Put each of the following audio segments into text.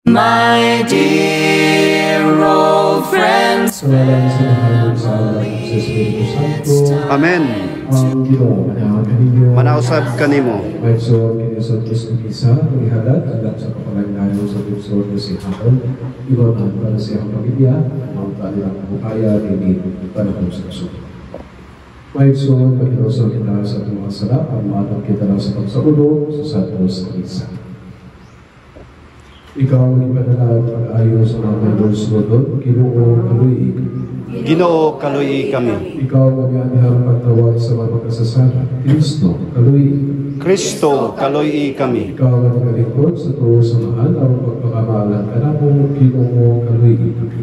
My dear old friends, Sa ngalan sa Panginoon sa Espiritu Santo. Amen. Ang Ginoo manaog kaninyo. Manausab kanimo. Maigsoon kinusod Kristo isa, ihalat agad sa kapalagnayo sa Kristo na si Hapon. Ibabahan para sa iyang pamilya, ang kanilang bukaya, hindi panahon sa kasunod. Maigsoon pagkinusod kita sa ating mga sala, ang maatag kita lang sa pagsaulog sa Santos Misa. Ikaw ang ipadala pag-ayo sa mga lungsod, Ginoo kaluy. Ginoo kaluy kami. Ikaw ang mabiyanihang pagtawag sa mga magkasasala, Kristo kaluy. Kristo kaluy kami. Ikaw ang nagalingkod sa tuwa sa mahal, ang pagpapamahalan ka na mo, Ginoo kaluy.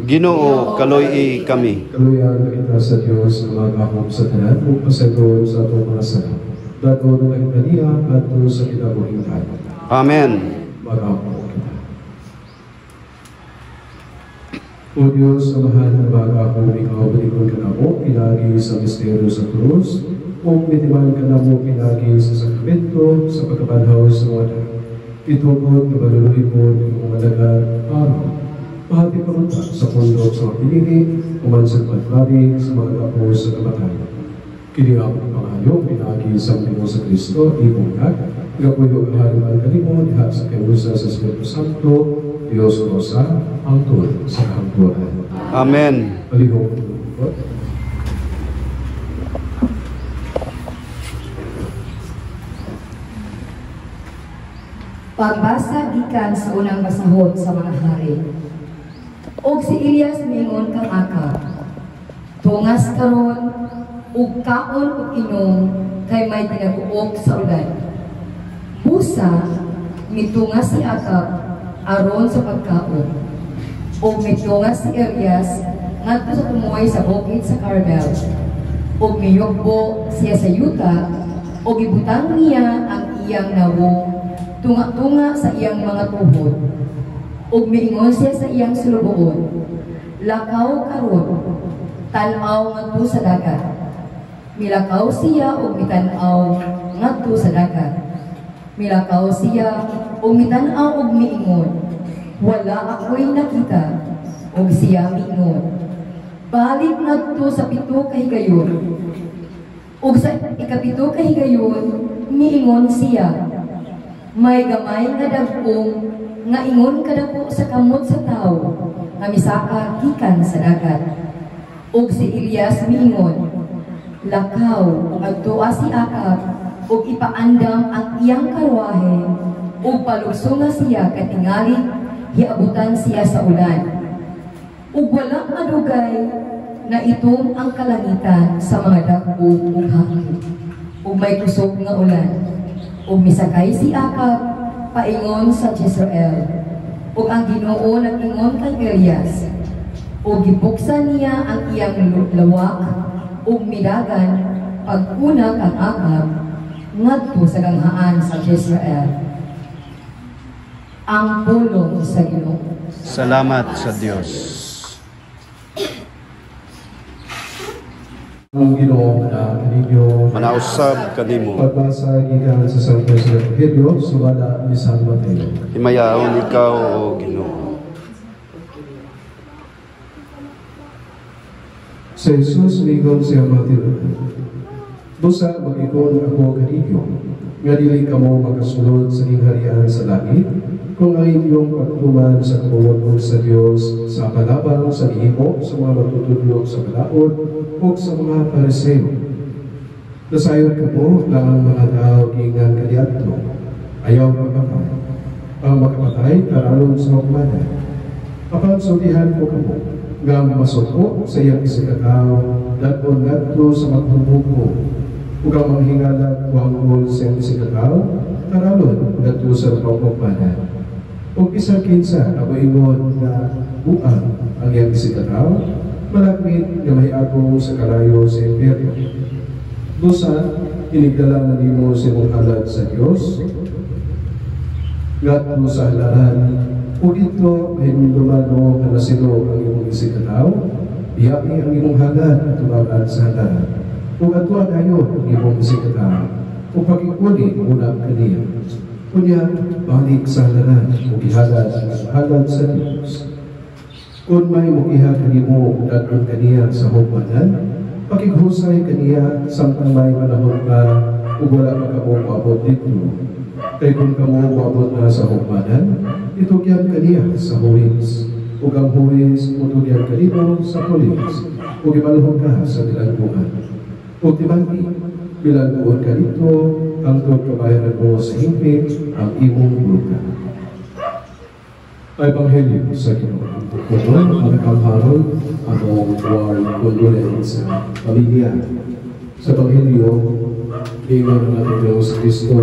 Ginoo kaluy kami. Kaluyan na kita sa Diyos na magahom sa tanan, o pasagon sa atong mga sala. Dato na ang kaniya at sa kinabuhing tayo. Amen. Magahom kita. O Diyos, sa mahal na magahom, ikaw balikon ka na mo, pinagi sa misteryo sa krus, o mitiman ka na mo, pinagi sa sakramento, sa pagkabanhaw sa wala. Itugod na maluloy mo ng mga lagat, araw. Mahati pamunta sa pundok sa mga pinili, umansang paglabi sa mga dapo sa kamatayan. Kiniyap ng pangayo, pinagi sa Panginoon sa Kristo, ibong nag, gapuyo ang haliman kanimo, diha sa kinusa sa Espiritu Santo, Diyos Rosa, ang tuwan sa kahangturan. Amen. Palihog ng lingkod. Pagbasa gikan sa unang basahon sa mga hari. Og si Elias miingon kang aka. Tungas karon ug kaon ug inom kay may pinaguok sa ulan. Busa mitungas si Akab aron sa pagkaon. Og mitungas si Elias ngadto sa tumoy sa bukid sa Carmel. Og miyugbo siya sa yuta og ibutang niya ang iyang nawong tunga-tunga sa iyang mga tuhod. Ug miingon siya sa iyang sulubuon, lakaw karon, tan-aw ngadto sa dagat. Milakaw siya ug mitan-aw ngadto sa dagat. Milakaw siya ug mitan-aw ug miingon, wala ako'y nakita. Ug siya miingon, balik ngadto sa 7 ka higayon. Ug sa ikapito ka higayon, miingon siya, may gamay nga dagkong nga ingon kadako sa kamot sa tao nga misaka gikan sa dagat. Ug si Elias miingon, lakaw ug adtoa si Akab ug ipaandam ang iyang karwahe ug palugsunga siya katingali hiabutan siya sa ulan. Ug walang madugay na itom ang kalangitan sa mga dagko ug hangin ug may kusog nga ulan. Ug misakay si Akab paingon sa Jezreel. Ug ang Ginoo nag-ingon kay Elias. Ug gibuksan niya ang iyang lawak ug midagan pagkunag ang Akab ngadto sa ganghaan sa Jezreel. Ang pulong sa Ginoo. Salamat sa Diyos. Ang Ginoo manaog kaninyo. Manausab kanimo. Pagbasa gikan sa Santo Evangelio, sumala ni San Mateo. Himayaon ikaw o Ginoo. Sa Jesus migon siya Mateo, busa mag-ikon ako kaninyo, nga dili kamo makasunod sa ingharian sa langit, kung ang inyong pagtuman sa kabuwag sa Diyos, sa kalabang sa ihimo, sa mga matutudlog sa kalaod, o sa mga pariseo. Nasayon ka po lang ang mga tao gingan kadiadto, ayaw magpapay. Ang makapatay, karalong sa magmana. Kapansultihan ko kamo, nga masuko sa iyang isikataw, daton ngadto sa magtumuko, ug ang manghingalag wangol sa iyang isikataw, karalon ngadto sa magmana. Ug isa kinsa ako ingon na buang ang iyang isikataw, malapit nga may agong sa kalayo sa imperyo. Busa, inigdala na nimo sa imong halad sa Diyos, ngadto sa halaran, ug ito hinumduman mo nga nasilo ang imong isikataw, iyaki ang imong halad tumagan sa halaran. Ug adwa kayo ang imong isikataw, ug pagikuli muna kaniya. Kunya, balik sa halaran, halad sa Diyos. Kung may mukiha kanimo dagang kaniya sa hukmanan, pakighusay kaniya samtang may panahon ka ug wala pa kamo moabot dito. Kay kung kamo moabot na sa hukmanan, itugyan kaniya sa huwis. Ug ang huwis utugyan kanimo sa pulis. Ug ibalhon ka sa bilangguan. Ug tibangi, bilangguan ka dito, ang kabayaran mo sa hingpit ang imong luka. Ebanghelyo sa Ginoo. Kuton ang kamharon among war condolence sa pamilya. Sa Ebanghelyo, ingon ang ating Diyos Kristo,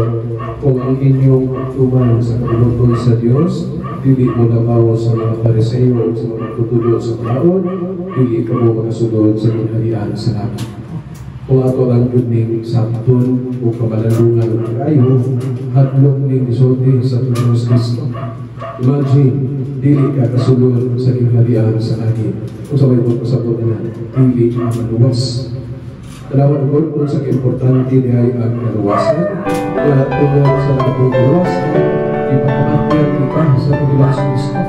kung ang inyong pagtuman sa kabulutong sa Diyos, dili mo labaw sa mga Pariseo o sa mga tutulog sa taon, dili ka mo makasunod sa kinaharian sa langit. Kung ato lang yun sabton o kamalalungan kayo, hadlok ni isulti sa Diyos Kristo. Imagine, dili ka kasunod sa kinaharian sa langit. Kung sa may pagpasabot na, dili ka maluwas. Talawan ko kung sa importante niya ang kaluwasan, kaya tulad sa atong kaluwasan, ipapakakyan kita sa Panginoon Kristo.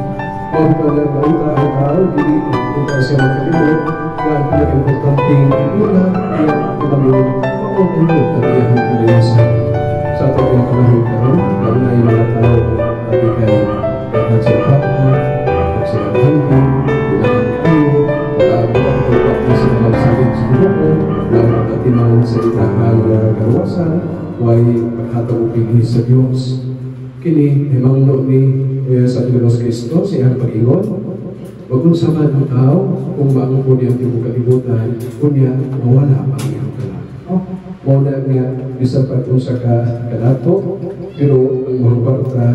Kung pagkakauta ang tao, dili kung kasi makalimot, kaya ang pinaka-importanteng una, kaya tumalun, makukulot ang iyang kaluwasan. Sa atong pinakalamang karoon, lalo na yung mga tao na bigay at sa papa, at sa hangin, bilang kayo, wala mo ang pagpapit sa mga salit sa grupo, wala mo katiman sa itahang kaluwasan, huwag maghatawagin sa Diyos. Kini, himangno ni sa Panginoon Kristo, siyang pag-ingon, wag kung sama ng tao, kung maang po niyang tibong kalibutan, kung niya mawala ang iyong kalat. Mawala niya, bisan pa ito sa kalato, pero ang mga parta,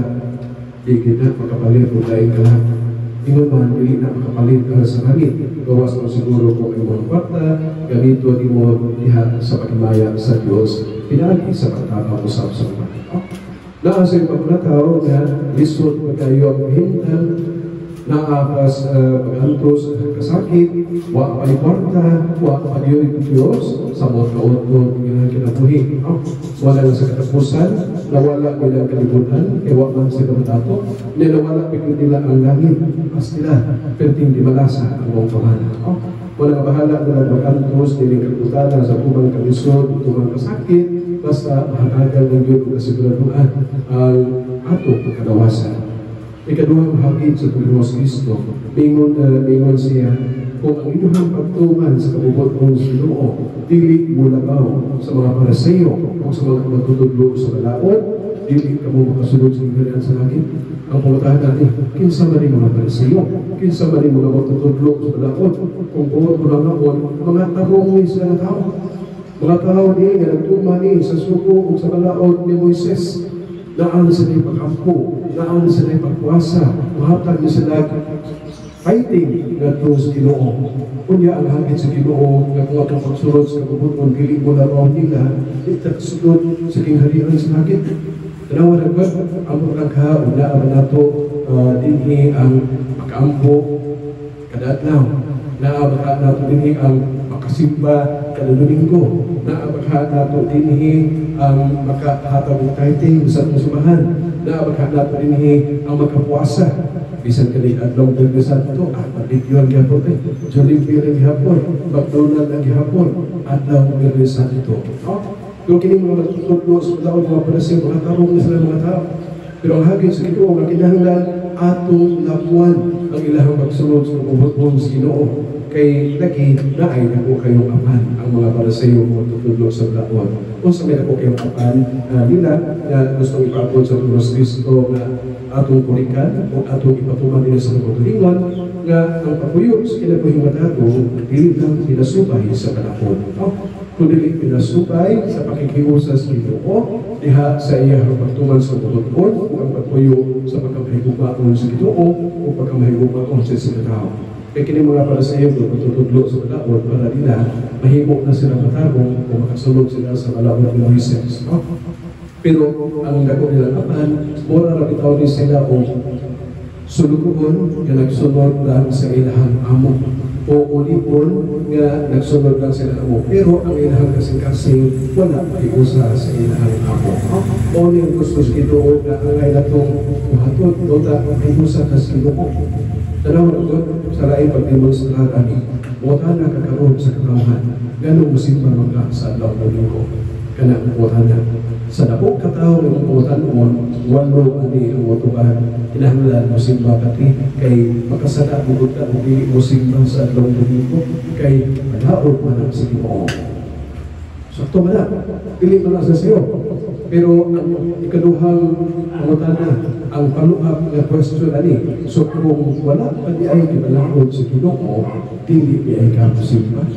di na makapalit o dahil kalat. Ingon man, hindi na makapalit ka sa langit. Gawas mo siguro kung ang mga parta, ganito di mo diha sa pagmaya sa Diyos, pinagi sa pagkakausap sa mga. Naasay pagkatao na lisod pa kayo ang hintang, naakas pag-antos kasakit, wa pa iporta, wa pa diyo yung Diyos, sa mga kaotod ng kinabuhi. Wala na sa katapusan, nawala nila ang kalibutan, kaya wa man sa kamatato, nilawala pikit nila ang langit, as nila, pero hindi malasa ang mga pamana. Wala bahala nila mag-antos, niling kalibutan sa kumang kalisod, tumang kasakit, basta mahalagal ng Diyos kung kasiguraduan ang atong pagkadawasan. Ikaduhang hagit sa Panginoon Kristo, mingon siya, kung ang inyong pagtuman sa kabubot mong Ginoo, dili mo labaw sa mga Pariseo o sa mga matutudlo sa malaot, dili ka mo makasunod sa ingalian sa langit. Ang pangutahan natin, kinsa man yung mga Pariseo, kinsa man yung mga matutudlo sa malaot, kung buot mo lang naon, mga tarong sila na tao. Mga tao ni nga nagtumani sa suko o sa malaot ni Moises, naan sa na'y pagkampo, naan sa na'y pagpuasa, mahatag niya sila fighting na Diyos Ginoo. Kunya ang hagit sa Ginoo, nga kung atong pagsunod sa kabubuton, dili mo laraw nila, itasunod sa kingharian sa hagit. Tanawa na ba, ang pagkagha, unaan nato, dinhi ang pagkampo, kadadlaw, naabaka nato dinhi ang makasimba kada Domingo, naabaka nato dinhi ang makahatag ng tithing sa musubahan, naabaka nato dinhi ang makapuasa bisan kani adlaw Biyernes Santo, paligyon gyapon Jollibee ang gihapon, McDonald ang gihapon, adlaw Biyernes Santo. Kung kini mga matutudlo sa daw mga Pariseo, mga tarong na sila mga tao. Pero ang hagit sa ito, ang kinahanglan atong lapuan ang ilahang pagsunod sa kabubot sa Ginoo. Kay lagi na ay nako kayong apan ang mga Pariseo mga tutudlo sa lapuan. Kung sa may nako kayong apan nila na gustong ipaapod sa Diyos Kristo na atong kurikan o atong ipatuman nila sa pagtulingan nga ang papuyo sa kinabuhing matato dili lang pinasubay sa panahon. Kundi pinasubay sa pakikiusa sa Ginoo diha sa iyang pagtuman sa pagtuon o ang pagpuyo sa pagkamahigugmaon sa Ginoo o pagkamahigugmaon sa sinatao. Kaya kini mga Pariseo pagtutudlo sa malaot para nila mahimo na sila matarong o makasulod sila sa malaot ni Moises. Pero ang dako nila apan, mura na bitaw ni sila o sulugon na nagsunod lang sa ilahang amo. o ulipon nga nagsunod lang sila amo. Pero ang ilahang kasing-kasing wala iusa sa ilahang amo. O yung gusto sa Ginoo na ang ay natong buhaton o ta iusa ka sa Ginoo. Tanaw na sa laing pagdemonstrar ani. Buhatan na kakaroon sa katawhan. Ganong musimba mga sa adlaw ng linggo. Kana buhatan na. Sa dapong katao ng buhatan mo, walo ani ang utuban. Kinahanglan musimba kati kay makasada bugod ka kung dili musimba sa adlaw ng linggo kay malaot man ang sa Ginoo. Sakto man na. Dili man sa sayo. Pero ang ikaduhang buhatan na ang follow-up na question ani. So kung wala pa di ay kibalakod sa Ginoo, dili di ay ka musimba.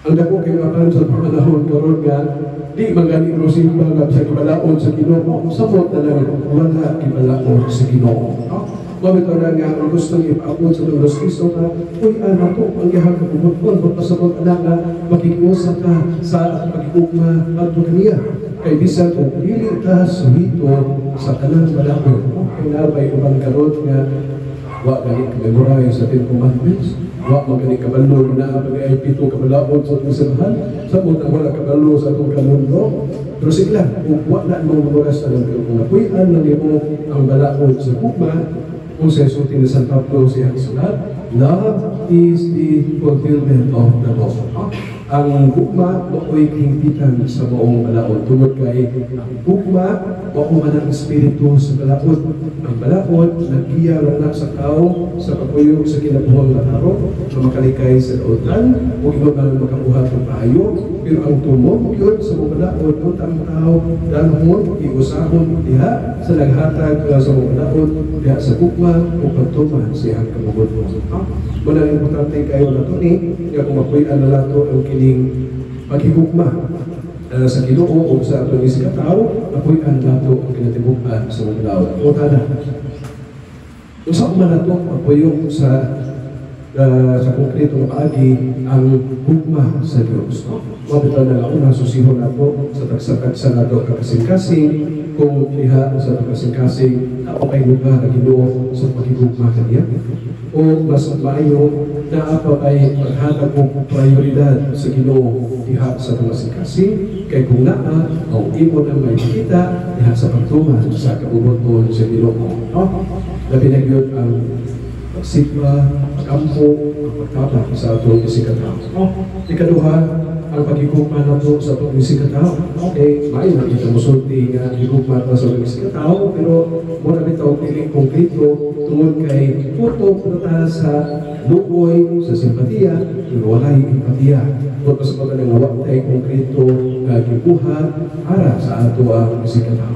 Ang dako kay makan sa panahon karon nga di mangani musimba nga sa kibalaod sa Ginoo. Sabot na lang wala kibalaod sa Ginoo. Mabito na nga ang gusto ni ipaabot sa Lord Kristo nga, uy, anak ko, ang iyahang kapumutpon, magpasabot anak na makikiusa ka sa pagkikugma at kaniya. Kay bisan kung pili ka suhito sa kanang balakod. Kaya nabay ubang karot nga, wa gani ka-memorize sa 10 Commandments, wa magani kabalo na pag-ay 7 kabalaod sa itong simbahan, sabot na wala kabalo sa itong kanundo. Pero sila, kung wa na mong memorize na lang kung napuyan na mo ang balaod sa kugma, kung sa isulti ni San Pablo siyang sulat, love is the fulfillment of the law. Ang gugma, mako'y hingpitan sa buong balaod. Tungod kay ang gugma, mako man ang espiritu sa balaod. Ang balaod, nagkiya lang sa tao sa pagpuyo sa kinabuhang lataro, na makalikay sa lautan, o iba man makabuhat ng payo. Pero ang tumog yun sa mga balaod, o ang tao, dalhon, iusahon, diha, sa naghatag sa mga balaod, diha sa gugma, o pagtuman siyang kamugod mo. Manang importante kayo na ito ni, kaya kung mapuyan na nato ang kining paghigugma sa Ginoo o sa atong isang katao, mapuyan nato ang kinatibugman sa mga tao. O tada, kung saan man nato mapuyong sa konkreto na paagi ang gugma sa Diyos. Mabitaw na lang unang susihon nato sa tagsa-tagsa nato kakasing-kasing kung liha sa kasing-kasing na okay lugar na Ginoo sa paghigugma kaniya. O mas maayo na apa ay maghatag kong prioridad sa Ginoo diha sa kasing-kasing kay kung naa o imo na may kita diha sa pagtuman sa kabubuton sa Ginoo. Labi na yun ang pagsigma, pag-ampo, ang pagtabak sa atong isikatao. Ikaduha, ang pagigugma na po sa atong isikatao. Okay, may nakita mo sulti nga higugma pa sa atong isikatao, pero muna bitaw piling konkreto tungod kay puto na sa lukoy, sa simpatiya, pero walay empatiya. Kung sa mga nang awak tayo konkreto na gikuha para sa ato ang isikatao.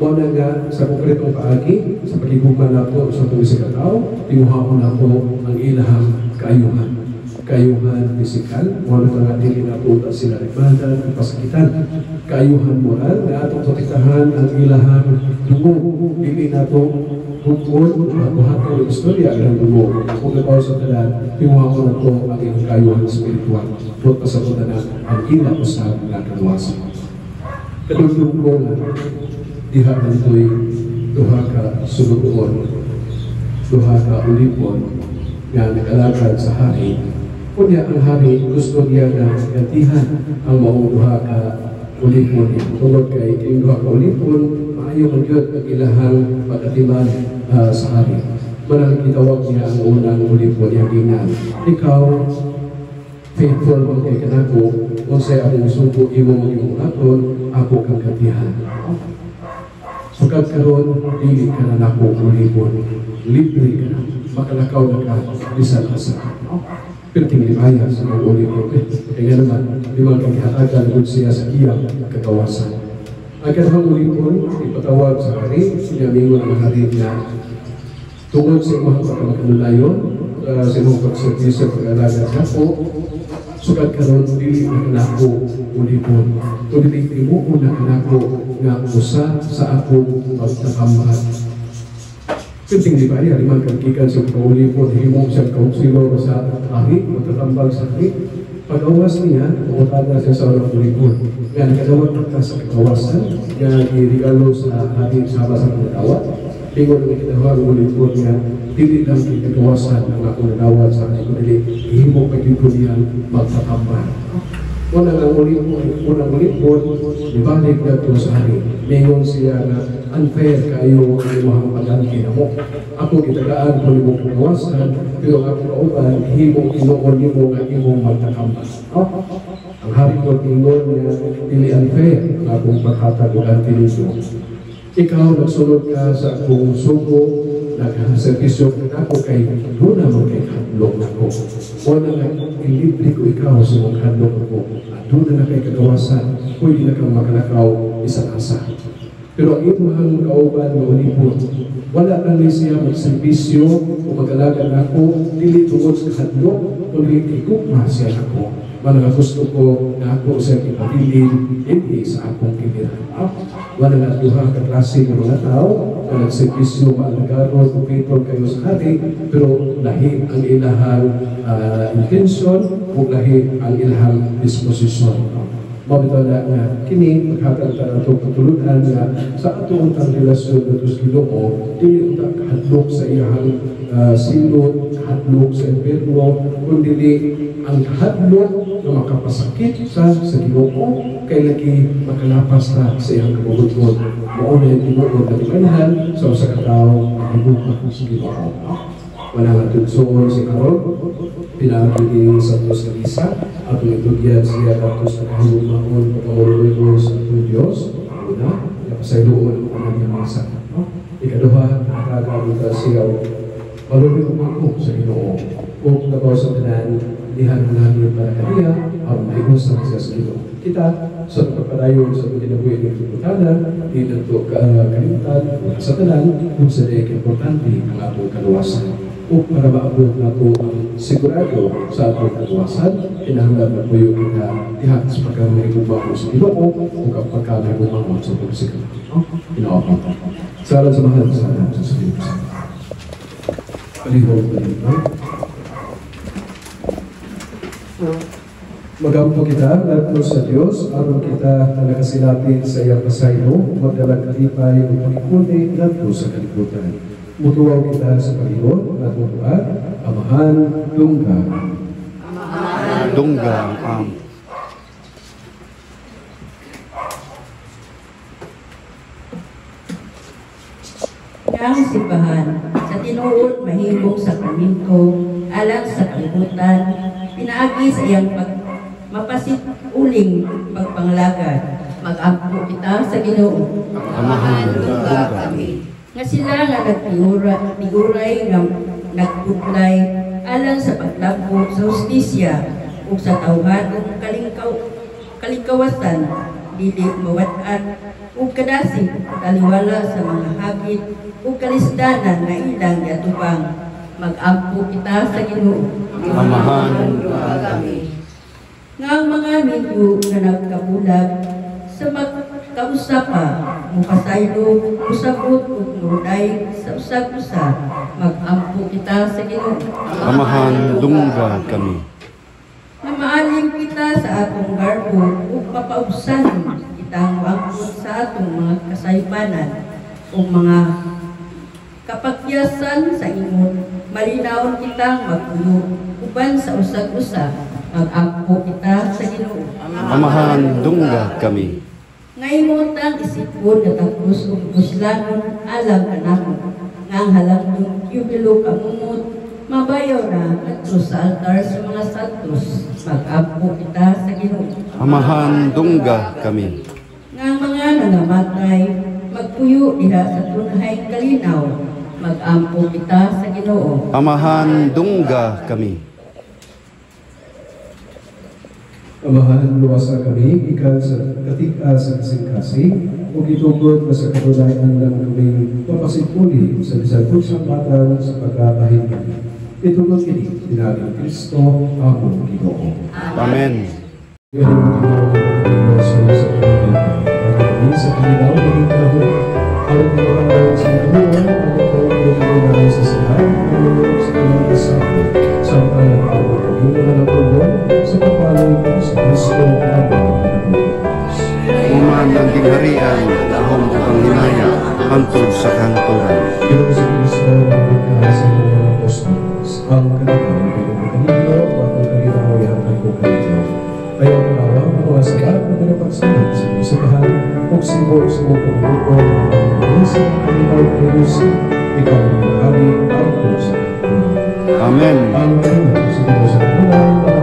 Muna nga sa konkretong paagi, sa pagigugma na po sa atong isikatao, tinuhapon na po ang ilahang kaayuhan. Kaayuhan pisikal, wala na nga dili na po sila rimadan, pasakitan. Kaayuhan moral, na atong protektahan ang ilahang dungo. Dili na po hukon, buhaton ng istorya ang dungo. Kung nabaw sa talan, tinuhapon na po ang ilang kaayuhan spiritual. Kung pasakutan na ang ilang usap na kaluwasan. Kadugtong ko na, diha na ito'y duha ka sulutuon, duha ka ulipon, nga nag-alagad sa hari. Kunya ang hari gusto niya na gantihan ang maong duha ka ulipon. Tungod kay yung duha ka ulipon, maayo man yun ang ilahang pag-atiman sa hari. Manang kitawag niya ang unang ulipon niya ginan. Ikaw, faithful mo kay kanako, kung sa'y akong subo imo mo yung aton, ako kang gantihan. Sugad karon dili ka na nako ulipon, libre ka na, makalakaw na ka, bisan asa. Pero tinglibaya sa mga ulipon. Kaya naman, di ba kagihatagan kung siya sa iyang kagawasan. Ang kanang ulipon, ipatawag sa hari, sinamingon ang hari na tungod sa imong pagkamakadulayon, sa imong pagservisyo, pag-alaga sa po, sugad karon dili na nako ulipon. Kung dili mo na nako nga usa sa akong pagtakambat. Kunting di ba niya, limang kagikan sa pag-ulipon, himong siyang kaunsilo sa hari, magtatambal sa hari. Pag-awas niya, pumunta na siya sa walang ulipon. Nga nakadawat ka sa kagawasan, nga i-regalo sa hari sama sa pagkawat. Ingon ang kinahang ulit-ulit nga, dili lang kikagawasan ang akong nagawad sa akin, dili ihimo pag-ibon niya magpakampan. Unang ulit-ulit, ibalik na ito sa akin. Mingon siya na unfair kayo ang mga pagangkin mo. Ako kitagaan ko mo kagawasan, pero ako kauban, ihimo inoon mo nga imong magpakampan. Ang hari ko ingon niya, dili unfair ang akong paghatag o antinisyo. Ikaw nagsunod ka sa akong sugo, nag-servisyo ka ako kay doon naman kay hadlok ako. Wala nga, ilibre ko ikaw sa mga hadlok ako. At doon na kay kagawasan, pwede na kang makalakaw isang asa. Pero ang imahang kauban na ulipon, wala na rin siya magservisyo o mag-alaga na ako, dili tungod sa hadlok, kundi ikukma siya ako. Mga gusto ko na ako sa ipabilin, hindi sa akong kiniran. Wala na duha ka klase ng mga tao na nagservisyo, maalagaron, kupitol kayo sa hari, pero lahi ang ilahang intention o lahi ang ilahang disposisyon. Mabito na kini, maghatag na itong patulunan na sa atong ang relasyon na ito sa Ginoo, dili ito kahadlok sa iyahang silot, kahadlok sa impirno, kundi ang kahadlok na makapasakit sa Ginoo, kay lagi makalapas na sa iyang kabubutbod. Mauna yung tinuod na dimanahan sa usa ka tawo mahibuka sa Ginoo. Wala nga tunsoon si Karol, pinagiging sa Diyos na isa, at itugyan siya datos na kahilumaon pagkamuloy sa atong Diyos. Una, napasayloon ang kanyang masa. Ikaduha, nakakabita siya malubi umako sa Ginoo. Kung nabaw sa tanan, dihan namin para kaniya, ang maigos sa Ginoo. Kita, sa pagpapadayon sa pagkinabuhi ng pagpapatanan, di na ito kalimtan sa tanan, kung sa dayang importante ang atong kaluwasan. O para maabot na ito ang sigurado sa atong kaluwasan, kinahanglan na po yung kita dihat sa pagkamahigumang sa Ginoo o kapag kamahigumang sa pagsikat. Inaopang po. Salam sa mahal sa alam sa sabihin sa alam. Palihog na rin, magampo kita, lahat sa Diyos, aron kita nakasilapin sa iyang pasaylo, magdalag kalipay o pagkundi lahat sa kalibutan. Mutuwaw kita sa Panginoon, at mutuwag, Amahan, Dungga. Dungga, Ang simbahan, sa tinuod mahimong sakramento, alang sa kalibutan, pinaagi sa iyang mapasit uling pagpanglagad. Mag-ampo kita sa Ginoo. Amahan, Dungga. Nga sila nga nagtiuray nga nagputlay alang sa paglabot sa hustisya o sa tawhadong kalingkawasan, dili mawat-an o kadasig taliwala sa mga hagit o kalisdanan nga ilang yatubang. Mag-ampo kita sa Ginoo. Amahan, Dungga. Nga ang mga medyo na nagkabulag sa magkausapa, mukasaylo, usabot o muruday sa usag-usa, mag-ampo kita sa Ginoo. Amahan, Dungga kami. Na maalim kita sa atong garbo o papaubsan kitang wangkot sa atong mga kasaypanan o mga kapakyasan sa imon, malinawon kitang magpuyo uban sa usag-usa, mag-ampo kita sa Ginoo. Amahan, Dungga kami. Ngaymotang isipon na tapos o puslanon alam ka naman. Ngang halangdong yubilo kamumot, mabayaw na at sa altar sa mga santos. Mag-ampo kita sa Ginoo. Amahan, Dungga kami. Ngang mga nangamatay, magpuyo diha sa tunhay kalinaw. Mag-ampo kita sa Ginoo. Amahan, Dungga kami. Amahan, luwasa kami, ikan sa katika sa kasing-kasing, o gitugod na sa katulayan ng kaming papasipuli sa bisang pagsambatan sa pagkabahin kami. Itugod kini, tinagin Kristo, among Ginoo. Amen. Ganun Ginoo, sa kami sa kanilaw, naging kahon, ang tinatawag sa kanuan, ang itong namin sa silang, ang sa kanilang kasama, sa pagkalang Ginoo na pulong sa kapalay ko sa Kristo among Diyos. Uman ang tingharian, ahong panghinaya, hantod sa kanturan. Ginoong si Kristo, magpagka sa mga apostles, ang kalinaw ay pinagkakanino, at ang kalinaw ay hanggang ko kanino. Ayaw tanawa ang mga sabat na pinapagsalit sa musikahan, kung sibor sa mga pagbuko na ang sa kalinaw ay Lucy, ikaw ang mahali ang puso. Amen. Ang kalinaw sa mga sa kanunay na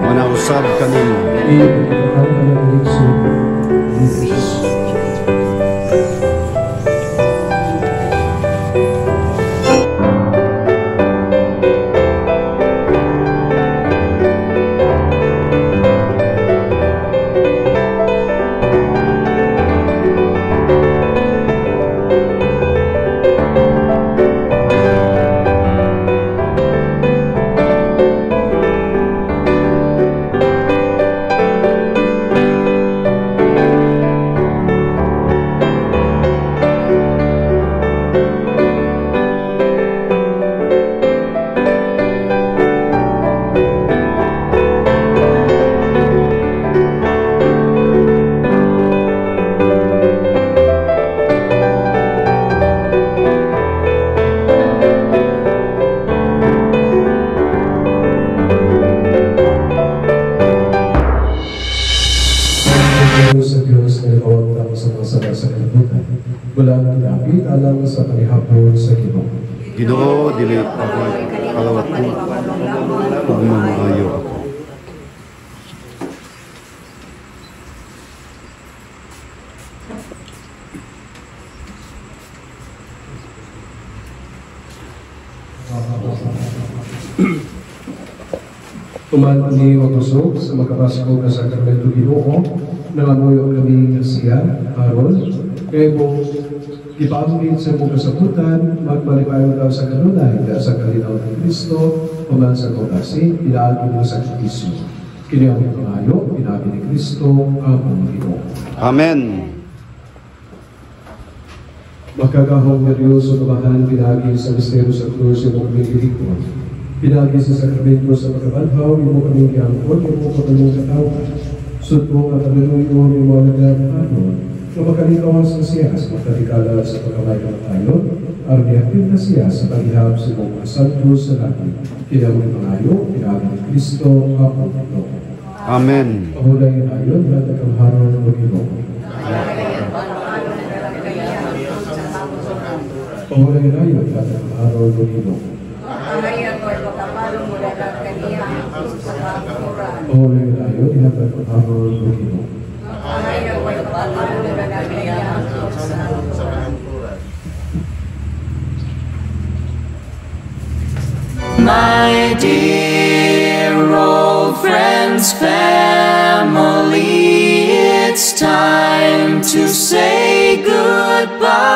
Manausab kanimo. ipagkakahan ka ng Alexo, Jesus. Sa Diyos na nakawagtang sa mga sala sa kalibutan, wala nang dapit alang sa kalihapon sa Ginoo. Ginoo, dili ako kalawat ko. Ug mamaayo ako. Tuman kami magusog sa makapasko na sakramento Ginoo, nangamuyo kami siya, aron, kaya mo ipamit sa mga kasaputan, magpalipayo daw sa kanunay, sa kalinaw ng Kristo, paman sa kongasi, pinaagi mo sa Kristo. Kini ang pangayo, pinaagi ni Kristo, ang Ginoo. Amen. Makagahong na Diyos o tumahan, pinagi sa misteryo sa krus, yung mga kamilikon. Pinagi sa sakramento sa pagkabanhaw, yung mga kamingkiangkot, yung mga katalong katawan. Sudmo nga kanaluyo, yung mga naglapanon, na makalikawas na siya sa makalikala sa pagkamay ng tayo, arniakin na siya sa kalihap sa mga santo sa langit. Kinamang pangayo, pinagi ni Kristo, ang Ginoo. Amen. Pahulay ayon, lahat ang haraw ng Ginoo. Pahulay ayon, lahat ang haraw ng Ginoo. Pahulay ayon, lahat ang haraw ng Ginoo. My dear old friends, family, it's time to say goodbye.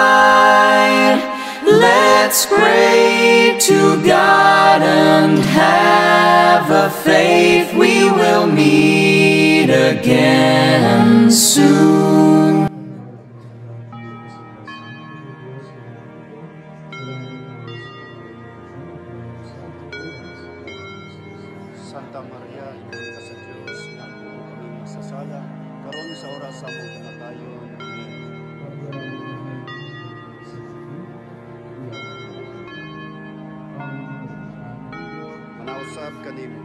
Let's pray to God and have a faith we will meet again soon. Santa Maria, ikaw sa Diyos, ang kami masasala, karon sa oras sa among kamatayon. Amen. Manausab kanimo.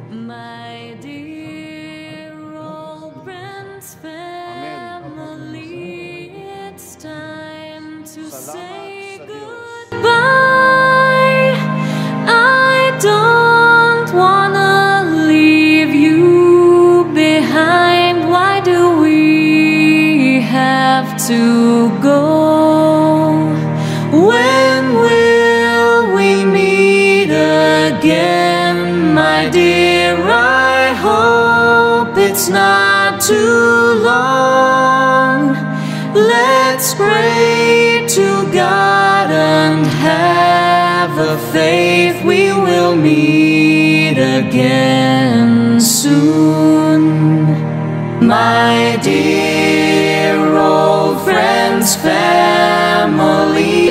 My dear old friends, family, it's time to say goodbye. I don't wanna leave you behind. Why do we have to go? When will we meet again, my dear? I hope it's not too long. Let's pray to God and have a faith we will meet again soon. My dear old friends, family,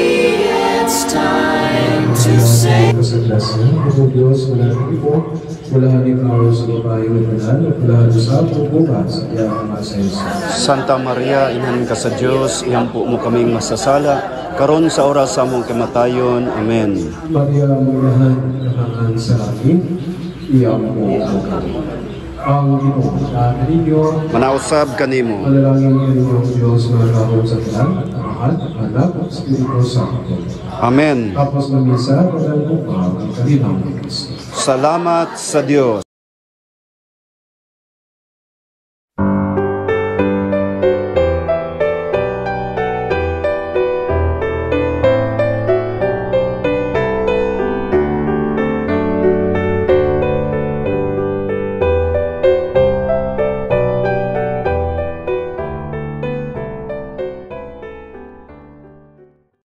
it's time to say grasya, o Diyos, wala rin po, wala rin araw sa babae ng banal, at wala rin sa bukas, at iyang sa Jesus. Santa Maria, Inahan ka sa Diyos, ihampo mo kaming masasala, karon sa oras sa among kamatayon. Amen. Maria, mayroon kahangan sa langit, iyang po kami. Ang Ginoo na ninyo, Manausab kanimo. manalangin niyo ang Diyos na kahon sa tiyan, Anak, Anak, at Espiritu Santo. Amen. Tapos ng misa, pagdalong ang kalinaw ni Kristo. Salamat sa Diyos.